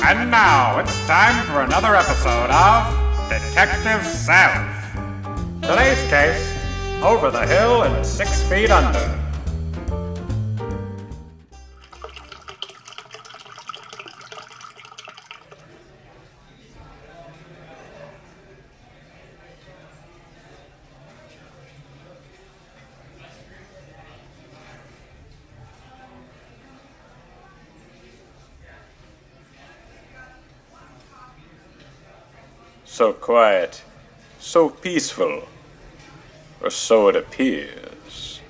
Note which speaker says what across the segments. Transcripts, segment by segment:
Speaker 1: And now it's time for another episode of Detective South. Today's case, Over the Hill and 6 Feet Under. So quiet, so peaceful, or so it appears.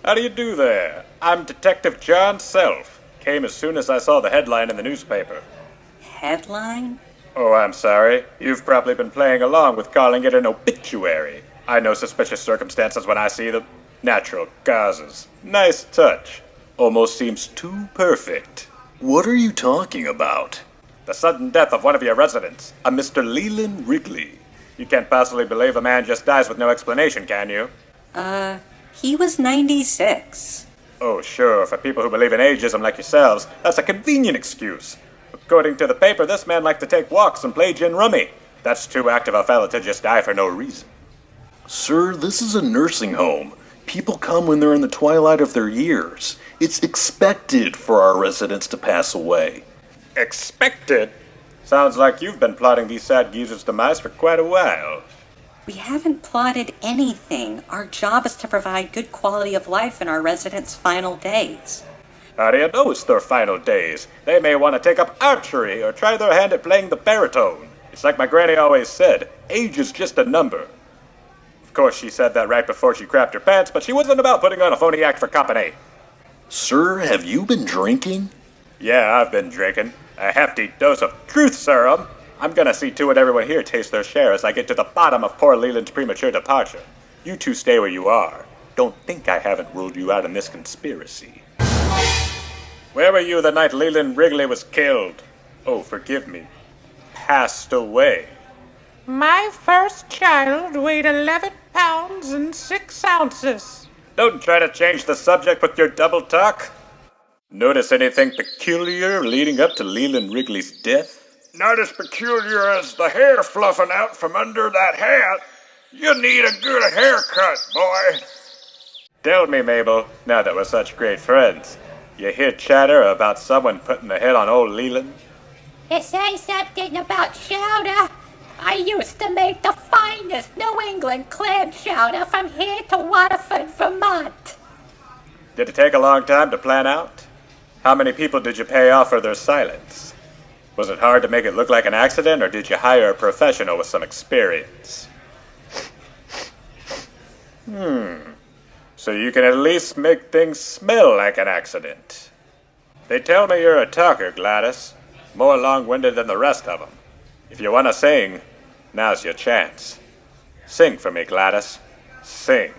Speaker 1: How do you do there? I'm Detective John Self. Came as soon as I saw the headline in the newspaper.
Speaker 2: Headline?
Speaker 1: Oh, I'm sorry. You've probably been playing along with calling it an obituary. I know suspicious circumstances when I see them. Natural causes. Nice touch. Almost seems too perfect.
Speaker 3: What are you talking about?
Speaker 1: The sudden death of one of your residents, a Mr. Lelan Wrigley. You can't possibly believe a man just dies with no explanation, can you?
Speaker 2: He was 96.
Speaker 1: Oh, sure, for people who believe in ageism like yourselves, that's a convenient excuse. According to the paper, this man liked to take walks and play gin rummy. That's too active a fella to just die for no reason.
Speaker 3: Sir, this is a nursing home. People come when they're in the twilight of their years. It's expected for our residents to pass away.
Speaker 1: Expected? Sounds like you've been plotting these sad geezers' demise for quite a while.
Speaker 2: We haven't plotted anything. Our job is to provide good quality of life in our residents' final days.
Speaker 1: How do you know it's their final days? They may want to take up archery or try their hand at playing the baritone. It's like my granny always said, age is just a number. Of course, she said that right before she crapped her pants, but she wasn't about putting on a phony act for company.
Speaker 3: Sir, have you been drinking?
Speaker 1: Yeah, I've been drinking. A hefty dose of truth serum. I'm gonna see to it everyone here tastes their share as I get to the bottom of poor Leland's premature departure. You two stay where you are. Don't think I haven't ruled you out in this conspiracy. Where were you the night Lelan Wrigley was killed? Oh, forgive me. Passed away.
Speaker 4: My first child weighed 11 pounds and 6 ounces.
Speaker 1: Don't try to change the subject with your double talk. Notice anything peculiar leading up to Lelan Wrigley's death?
Speaker 5: Not as peculiar as the hair fluffing out from under that hat. You need a good haircut, boy.
Speaker 1: Tell me, Mabel, now that we're such great friends, you hear chatter about someone putting the hit on old Lelan?
Speaker 4: You say something about chowder? I used to make the finest New England clam chowder from here to Waterford, Vermont.
Speaker 1: Did it take a long time to plan out? How many people did you pay off for their silence? Was it hard to make it look like an accident, or did you hire a professional with some experience? So you can at least make things smell like an accident. They tell me you're a talker, Gladys. More long-winded than the rest of them. If you want to sing, now's your chance. Sing for me, Gladys. Sing.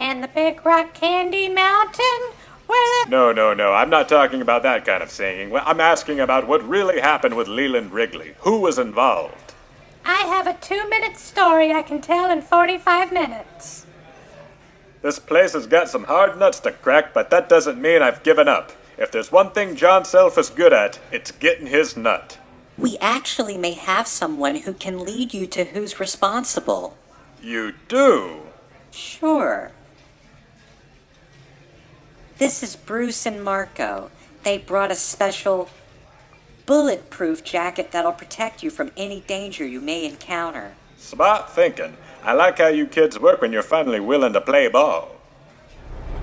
Speaker 4: And the Big Rock Candy Mountain?
Speaker 1: No, I'm not talking about that kind of singing. Well, I'm asking about what really happened with Lelan Wrigley. Who was involved?
Speaker 4: I have a 2-minute story I can tell in 45 minutes.
Speaker 1: This place has got some hard nuts to crack, but that doesn't mean I've given up. If there's one thing John Self is good at, it's getting his nut.
Speaker 2: We actually may have someone who can lead you to who's responsible.
Speaker 1: You do?
Speaker 2: Sure. This is Bruce and Marco. They brought a special bulletproof jacket that'll protect you from any danger you may encounter.
Speaker 1: Smart thinking. I like how you kids work when you're finally willing to play ball.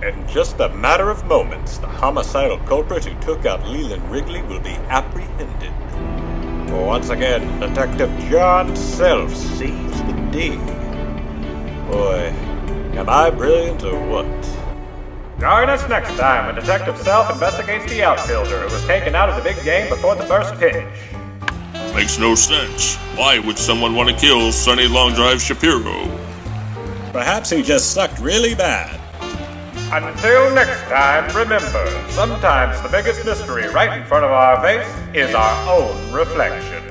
Speaker 1: In just a matter of moments, the homicidal culprit who took out Lelan Wrigley will be apprehended. Once again, Detective John Self saves the day. Boy, am I brilliant or what? Join us next time when Detective Self investigates the outfielder who was taken out of the big game before the first pitch.
Speaker 6: Makes no sense. Why would someone want to kill Sonny Long Drive Shapiro?
Speaker 1: Perhaps he just sucked really bad. Until next time, remember, sometimes the biggest mystery right in front of our face is our own reflection.